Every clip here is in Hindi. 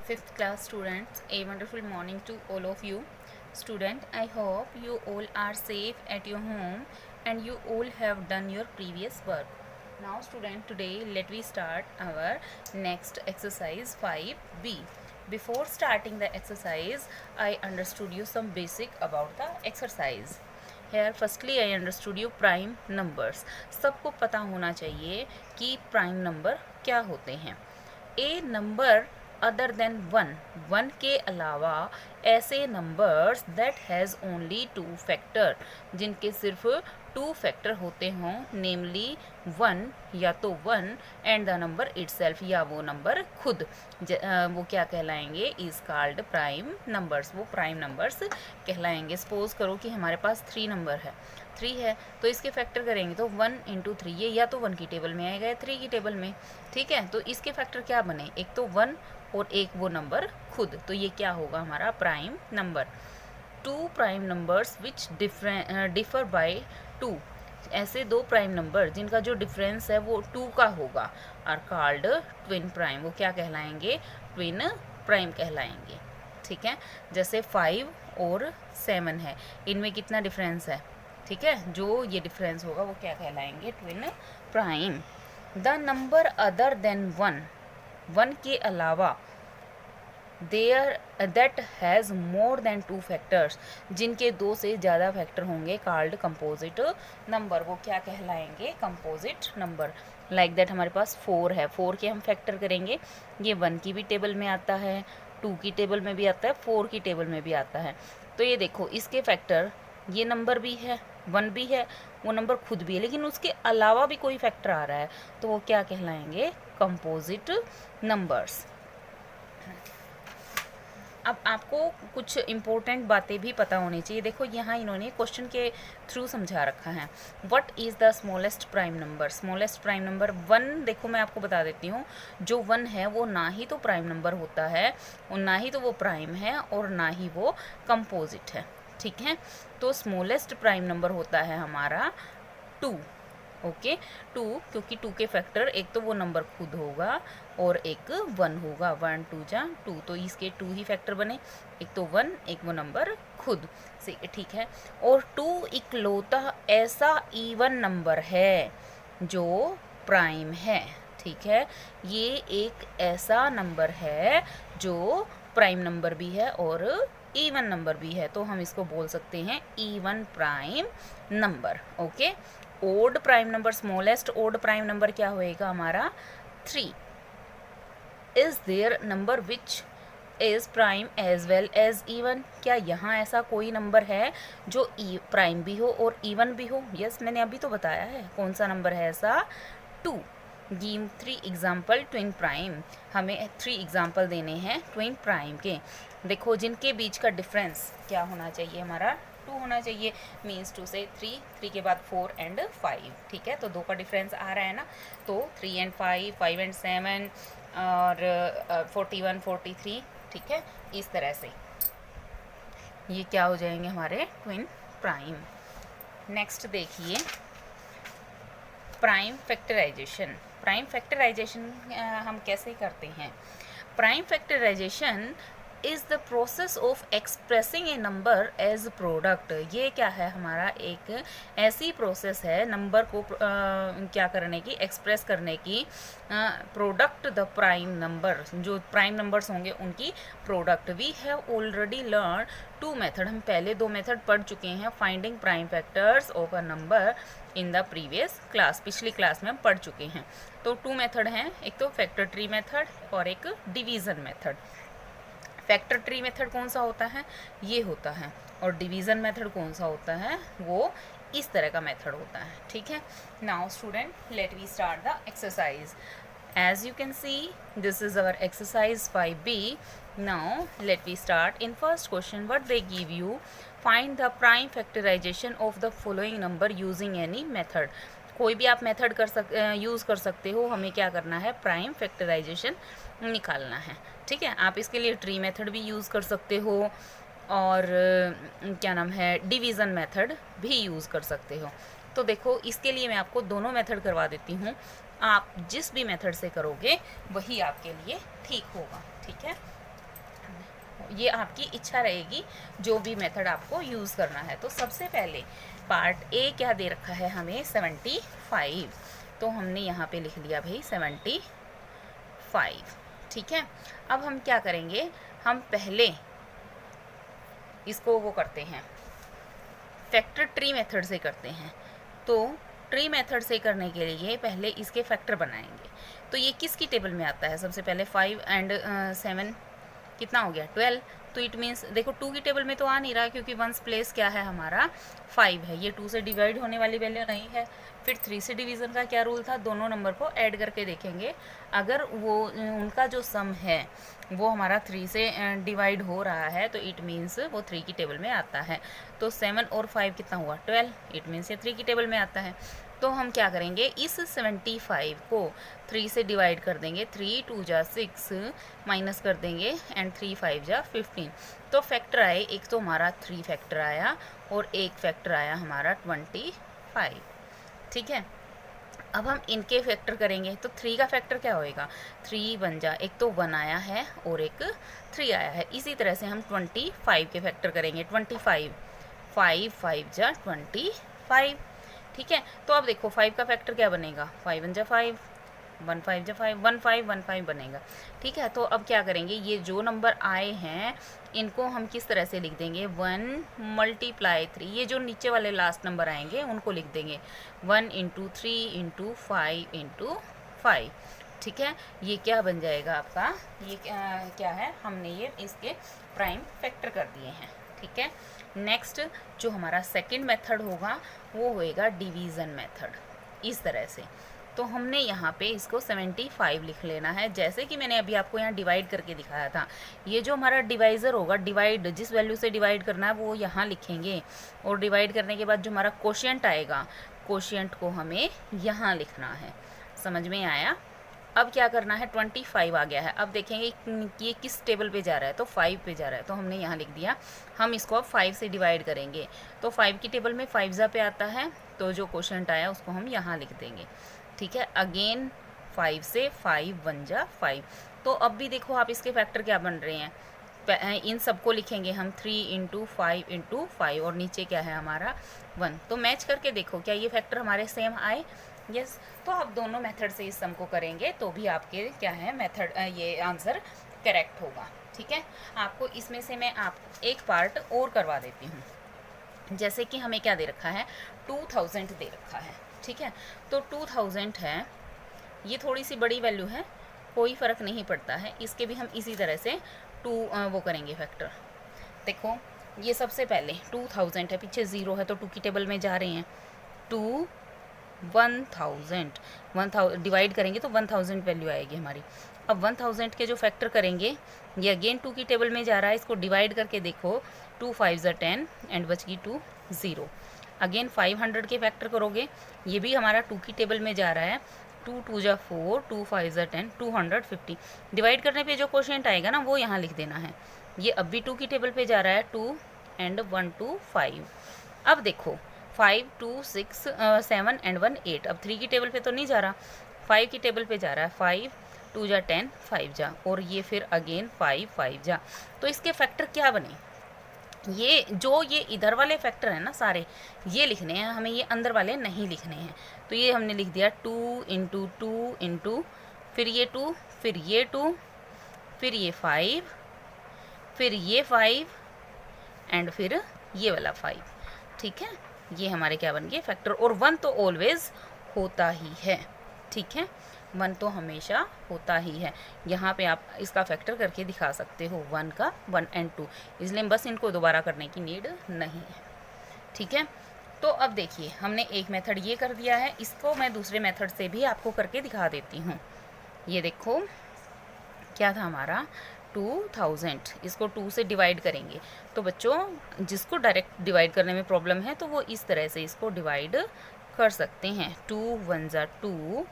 fifth class students, a wonderful morning to all of you. Student, I hope you all are safe at your home and you all have done your previous work. Now student, today let me start our next exercise 5b. Before starting the exercise, I understood you some basic about the exercise. Here firstly I understood you prime numbers. सबको पता होना चाहिए कि prime number क्या होते हैं. A number other than one के अलावा ऐसे numbers that has only two factor, जिनके सिर्फ टू फैक्टर होते हों, नेमली वन या तो one and the number itself, या वो नंबर खुद, वो क्या कहलाएंगे, इज़ कॉल्ड प्राइम नंबर्स. वो प्राइम नंबर्स कहलाएंगे. सपोज करो कि हमारे पास 3 नंबर है, 3 है तो इसके फैक्टर करेंगे तो 1 × 3, ये या तो 1 की टेबल में आएगा या 3 की टेबल में. ठीक है, तो इसके फैक्टर क्या बने, एक तो 1 और एक वो नंबर खुद, तो ये क्या होगा हमारा prime number. 2 prime numbers which differ by 2, ऐसे 2 प्राइम नंबर जिनका जो डिफरेंस है वो 2 का होगा, आर कॉल्ड ट्विन प्राइम. वो क्या कहलाएंगे, ट्विन प्राइम कहलाएंगे. ठीक है, जैसे 5 और 7 है, इनमें कितना डिफरेंस है. ठीक है, जो ये डिफरेंस होगा वो क्या कहलाएंगे, twin prime. The number other than 1 के अलावा there that has more than 2 factors, जिनके 2 से ज़्यादा फैक्टर होंगे, कॉल्ड कंपोजिट नंबर. वो क्या कहलाएंगे, कंपोजिट नंबर. लाइक दैट हमारे पास 4 है, 4 के हम फैक्टर करेंगे, ये 1 की भी टेबल में आता है, 2 की टेबल में भी आता है, 4 की टेबल में भी आता है. तो ये देखो इसके फैक्टर, ये नंबर भी है, 1 भी है, वो नंबर खुद भी है, लेकिन उसके अलावा भी कोई फैक्टर आ रहा है, तो वो क्या कहलाएंगे, कंपोजिट नंबर्स. अब आपको कुछ इम्पोर्टेंट बातें भी पता होनी चाहिए. देखो यहाँ इन्होंने क्वेश्चन के थ्रू समझा रखा है. What is the smallest prime number. Smallest prime number 1. देखो मैं आपको बता देती हूँ, जो 1 है वो ना ही तो प्राइम नंबर होता है, और ना ही तो वो प्राइम है, और ना ही वो कंपोजिट है. ठीक है, तो स्मॉलेस्ट प्राइम नंबर होता है हमारा 2. ओके, 2, क्योंकि 2 के फैक्टर एक तो वो नंबर खुद होगा और एक 1 होगा. 1 2 जा 2, तो इसके 2 ही फैक्टर बने, एक तो 1, एक वो नंबर खुद से. ठीक है, और 2 इकलौता ऐसा इवन नंबर है जो प्राइम है. ठीक है, ये एक ऐसा नंबर है जो प्राइम नंबर भी है और इवन नंबर भी है, तो हम इसको बोल सकते हैं even prime number. Okay, odd prime number, smallest odd prime number क्या होएगा हमारा, 3. Is there number which is prime as well as even. क्या यहाँ ऐसा कोई नंबर है जो प्राइम भी हो और इवन भी हो. यस, मैंने अभी तो बताया है कौन सा नंबर है ऐसा, 2. Give 3 example twin prime. हमें 3 एग्जाम्पल देने हैं ट्विन प्राइम के. देखो जिनके बीच का डिफरेंस क्या होना चाहिए हमारा, 2 होना चाहिए. मीन्स 2 से 3, 3 के बाद 4 एंड 5. ठीक है, तो 2 का डिफरेंस आ रहा है ना, तो 3 एंड 5, 5 एंड 7 और 41 43. ठीक है, इस तरह से ये क्या हो जाएंगे हमारे ट्विन प्राइम. नेक्स्ट देखिए प्राइम फैक्टराइजेशन. प्राइम फैक्टराइजेशन हम कैसे करते हैं. Prime factorisation is the process of expressing a number as product. ये क्या है हमारा, एक ऐसी प्रोसेस है नंबर को क्या करने की, एक्सप्रेस करने की, प्रोडक्ट द प्राइम नंबर, जो प्राइम नंबर्स होंगे उनकी product. We have already learn 2 method. हम पहले 2 मेथड पढ़ चुके हैं finding prime factors of a number in the previous class. पिछली क्लास में हम पढ़ चुके हैं. तो 2 मेथड हैं, एक तो फैक्टर ट्री मेथड और एक division method. Factor tree method कौन सा होता है, ये होता है, और डिवीज़न मेथड कौन सा होता है, वो इस तरह का मेथड होता है. ठीक है, now student let we start the exercise. As you can see, this is our exercise 5b. Now let me start. In first question, what they give you, find the prime factorization of the following number using any method. कोई भी आप मेथड यूज़ कर सकते हो. हमें क्या करना है, प्राइम फैक्टराइजेशन निकालना है. ठीक है, आप इसके लिए ट्री मेथड भी यूज़ कर सकते हो और क्या नाम है, डिवीज़न मेथड भी यूज़ कर सकते हो. तो देखो इसके लिए मैं आपको दोनों मेथड करवा देती हूँ. आप जिस भी मेथड से करोगे वही आपके लिए ठीक होगा. ठीक है, ये आपकी इच्छा रहेगी जो भी मेथड आपको यूज़ करना है। तो सबसे पहले पार्ट ए क्या दे रखा है हमें 75, तो हमने यहाँ पे लिख लिया भाई 75। ठीक है, अब हम क्या करेंगे, हम पहले इसको वो करते हैं, फैक्टर ट्री मेथड से करते हैं। तो ट्री मेथड से करने के लिए पहले इसके फैक्टर बनाएंगे। तो ये किसकी टेबल में आता है, सबसे पहले 5 एंड 7 कितना हो गया 12। तो इट मीन्स देखो 2 की टेबल में तो आ नहीं रहा क्योंकि वंस प्लेस क्या है हमारा 5 है, ये 2 से डिवाइड होने वाली वैल्यू नहीं है। फिर 3 से डिवीज़न का क्या रूल था, दोनों नंबर को ऐड करके देखेंगे, अगर वो उनका जो सम है वो हमारा 3 से डिवाइड हो रहा है तो इट मीन्स वो 3 की टेबल में आता है। तो 7 और 5 कितना हुआ 12, इट मीन्स ये 3 की टेबल में आता है। तो हम क्या करेंगे, इस 75 को 3 से डिवाइड कर देंगे, 3 2 जा 6 माइनस कर देंगे एंड 3 5 जा 15। तो फैक्टर आए, एक तो हमारा 3 फैक्टर आया और एक फैक्टर आया हमारा 25। ठीक है, अब हम इनके फैक्टर करेंगे तो 3 का फैक्टर क्या होएगा, 3 बन जा, एक तो 1 आया है और एक 3 आया है। इसी तरह से हम 25 के फैक्टर करेंगे, 25 5 5 जा 25। ठीक है, तो अब देखो 5 का फैक्टर क्या बनेगा, 5 1 जा 5, 1 5 जा 5, 1 5 1 5 बनेगा। ठीक है, तो अब क्या करेंगे, ये जो नंबर आए हैं इनको हम किस तरह से लिख देंगे, 1 × 3, ये जो नीचे वाले लास्ट नंबर आएंगे उनको लिख देंगे 1 × 3 × 5 × 5। ठीक है, ये क्या बन जाएगा आपका, ये क्या है, हमने ये इसके प्राइम फैक्टर कर दिए हैं। ठीक है, नेक्स्ट जो हमारा सेकंड मेथड होगा वो होएगा डिवीज़न मेथड, इस तरह से। तो हमने यहाँ पे इसको 75 लिख लेना है, जैसे कि मैंने अभी आपको यहाँ डिवाइड करके दिखाया था। ये जो हमारा डिवाइज़र होगा, डिवाइड जिस वैल्यू से डिवाइड करना है वो यहाँ लिखेंगे, और डिवाइड करने के बाद जो हमारा कोशिएंट आएगा, कोशिएंट को हमें यहाँ लिखना है। समझ में आया? अब क्या करना है, 25 आ गया है, अब देखेंगे कि ये किस टेबल पे जा रहा है, तो 5 पे जा रहा है, तो हमने यहाँ लिख दिया। हम इसको अब 5 से डिवाइड करेंगे, तो 5 की टेबल में 5 पे आता है, तो जो क्वोशंट आया उसको हम यहाँ लिख देंगे। ठीक है, अगेन 5 से 5 1 जा 5। तो अब भी देखो आप इसके फैक्टर क्या बन रहे हैं, इन सबको लिखेंगे हम 3 × 5 × 5 और नीचे क्या है हमारा 1। तो मैच करके देखो क्या ये फैक्टर हमारे सेम आए। यस, तो आप दोनों मेथड से इस सम को करेंगे तो भी आपके क्या है मेथड, ये आंसर करेक्ट होगा। ठीक है, आपको इसमें से मैं आप एक पार्ट और करवा देती हूँ। जैसे कि हमें क्या दे रखा है, 2000 दे रखा है। ठीक है, तो 2000 है, ये थोड़ी सी बड़ी वैल्यू है, कोई फ़र्क नहीं पड़ता है, इसके भी हम इसी तरह से वो करेंगे फैक्टर। देखो ये सबसे पहले 2000 है, पीछे 0 है तो 2 की टेबल में जा रहे हैं, 2 1000 डिवाइड करेंगे तो 1000 वैल्यू आएगी हमारी। अब 1000 के जो फैक्टर करेंगे, ये अगेन 2 की टेबल में जा रहा है, इसको डिवाइड करके देखो, 2 5 जा 10 एंड बच गई 2 0। अगेन 500 के फैक्टर करोगे, ये भी हमारा 2 की टेबल में जा रहा है, 2 2 जा 4, 2 5 जा 10, 250। डिवाइड करने पे जो क्वोशिएंट आएगा ना वो यहाँ लिख देना है। ये अब भी 2 की टेबल पे जा रहा है, 2 एंड 1 2 5। अब देखो 5 2 6 7 एंड 1 8। अब 3 की टेबल पे तो नहीं जा रहा, 5 की टेबल पे जा रहा है, 5 2 जा 10 5 जा, और ये फिर अगेन 5 5 जा। तो इसके फैक्टर क्या बने, ये जो ये इधर वाले फैक्टर हैं ना सारे ये लिखने हैं हमें, ये अंदर वाले नहीं लिखने हैं। तो ये हमने लिख दिया 2 × 2 × फिर ये 2, फिर ये 2, फिर ये 5, फिर ये 5 एंड फिर ये वाला 5। ठीक है, ये हमारे क्या बन गए फैक्टर। और 1 तो ऑलवेज होता ही है। ठीक है, 1 तो हमेशा होता ही है। यहाँ पे आप इसका फैक्टर करके दिखा सकते हो 1 का, 1 एंड 2, इसलिए बस इनको दोबारा करने की नीड नहीं है। ठीक है, तो अब देखिए हमने एक मेथड ये कर दिया है, इसको मैं दूसरे मेथड से भी आपको करके दिखा देती हूँ। ये देखो क्या था हमारा 2000, इसको 2 से डिवाइड करेंगे। तो बच्चों जिसको डायरेक्ट डिवाइड करने में प्रॉब्लम है तो वो इस तरह से इसको डिवाइड कर सकते हैं। 2 1 जा 2,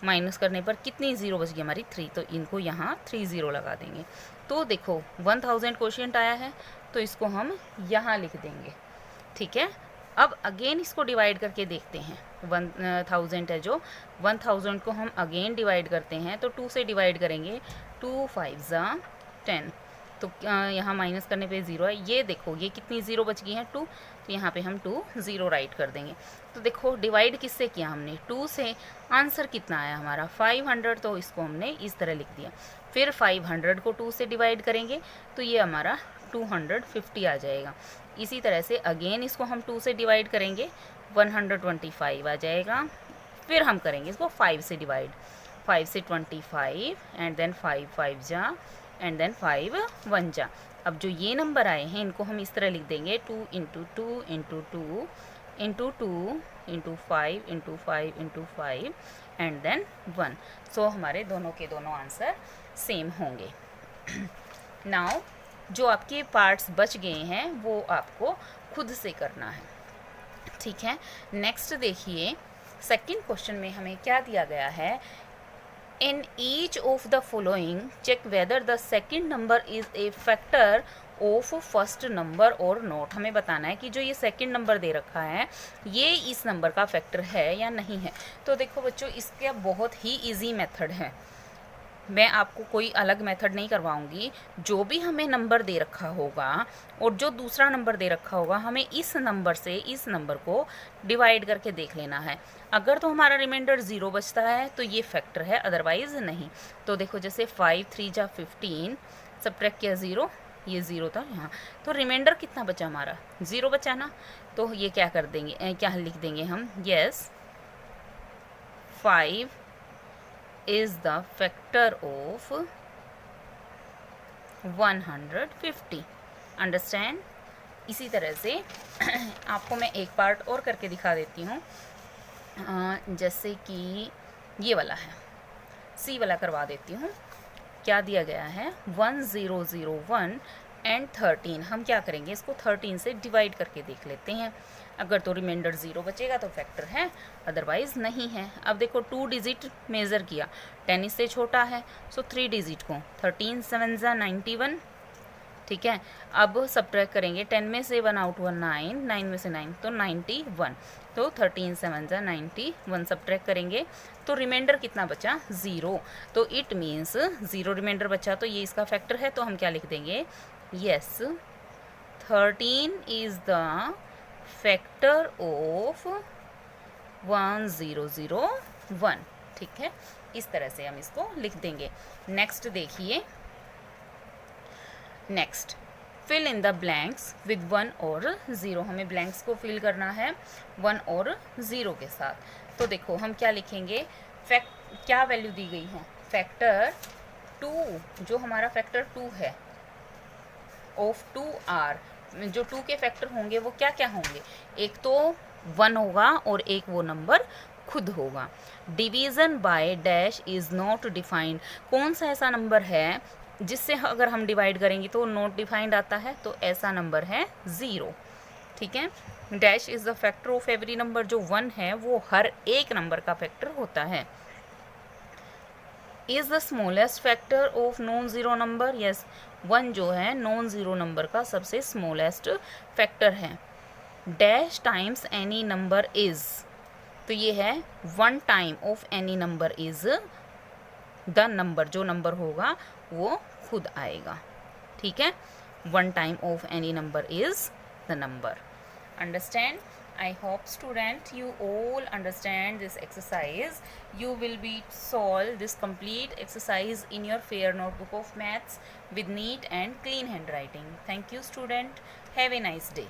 माइनस करने पर कितनी 0 बच गई हमारी 3, तो इनको यहाँ 3 0 लगा देंगे। तो देखो 1000 क्वोशिएंट आया है तो इसको हम यहाँ लिख देंगे। ठीक है, अब अगेन इसको डिवाइड करके देखते हैं। 1000 है जो 1000 को हम अगेन डिवाइड करते हैं, तो 2 से डिवाइड करेंगे, 2 5 जा 10, तो यहाँ माइनस करने पे 0 है। ये देखो ये कितनी 0 बच गई हैं 2, तो यहाँ पे हम 2 0 राइट कर देंगे। तो देखो डिवाइड किससे किया हमने 2 से, आंसर कितना आया हमारा 500, तो इसको हमने इस तरह लिख दिया। फिर 500 को 2 से डिवाइड करेंगे तो ये हमारा 250 आ जाएगा। इसी तरह से अगेन इसको हम 2 से डिवाइड करेंगे 125 आ जाएगा। फिर हम करेंगे इसको 5 से डिवाइड, 5 से 25 एंड देन 5 5 जा एंड देन 5 1 जा। अब जो ये नंबर आए हैं इनको हम इस तरह लिख देंगे 2 into 2 into 2 into 2 into 5 into 5 into 5 and then 1। सो हमारे दोनों के दोनों आंसर सेम होंगे। नाउ जो आपके पार्ट्स बच गए हैं वो आपको खुद से करना है, ठीक है। नेक्स्ट देखिए सेकंड क्वेश्चन में हमें क्या दिया गया है, in each of the following check whether the second number is a factor of first number और नॉट। हमें बताना है कि जो ये सेकंड नंबर दे रखा है ये इस नंबर का फैक्टर है या नहीं है। तो देखो बच्चों इसका बहुत ही इजी मेथड है, मैं आपको कोई अलग मेथड नहीं करवाऊंगी। जो भी हमें नंबर दे रखा होगा और जो दूसरा नंबर दे रखा होगा हमें इस नंबर से इस नंबर को डिवाइड करके देख लेना है। अगर तो हमारा रिमाइंडर 0 बचता है तो ये फैक्टर है, अदरवाइज नहीं। तो देखो जैसे 5 3 जा 15, सब्ट्रैक्ट किया 0, ये 0 था यहाँ, तो रिमाइंडर कितना बचा हमारा 0 बचा ना। तो ये क्या कर देंगे, क्या लिख देंगे हम, yes 5 is the factor of 150। Understand. इसी तरह से आपको मैं एक पार्ट और करके दिखा देती हूँ, जैसे कि ये वाला है, सी वाला करवा देती हूँ। क्या दिया गया है 1001 एंड 13, हम क्या करेंगे इसको 13 से डिवाइड करके देख लेते हैं। अगर तो रिमाइंडर 0 बचेगा तो फैक्टर है, अदरवाइज नहीं है। अब देखो 2 डिजिट मेज़र किया, 10 इससे छोटा है, सो 3 डिजिट को 13 7 जा 91, ठीक है। अब सब्ट्रैक्ट करेंगे, 10 में से 1 आउट हुआ 9, 9 में से 9 तो 91, तो 13 7 जा 91 सब्ट्रैक्ट करेंगे तो रिमाइंडर कितना बचा 0। तो इट मीन्स 0 रिमाइंडर बचा, तो ये इसका फैक्टर है। तो हम क्या लिख देंगे, yes 13 is the factor of 1001, ठीक है। इस तरह से हम इसको लिख देंगे। नेक्स्ट देखिए, next fill in the blanks with 1 और 0। हमें ब्लैंक्स को फिल करना है 1 और 0 के साथ। तो देखो हम क्या लिखेंगे, क्या वैल्यू दी गई है, फैक्टर 2, जो हमारा फैक्टर 2 है ऑफ 2r, जो 2 के फैक्टर होंगे वो क्या क्या होंगे, एक तो 1 होगा और एक वो नंबर खुद होगा। Division by dash is not defined, कौन सा ऐसा नंबर है जिससे अगर हम डिवाइड करेंगे तो नॉट डिफाइंड आता है, तो ऐसा नंबर है 0, ठीक है। Dash is the factor of every number, जो 1 है वो हर एक नंबर का फैक्टर होता है। Is the smallest factor of non zero number, yes 1 जो है नॉन ज़ीरो नंबर का सबसे स्मॉलेस्ट फैक्टर है। Dash times any number is, तो ये है 1 time of any number is the number, जो नंबर होगा वो खुद आएगा, ठीक है। 1 time of any number is the number. Understand? I hope student you all understand this exercise. You will be solve this complete exercise in your fair notebook of maths with neat and clean handwriting. Thank you student. Have a nice day.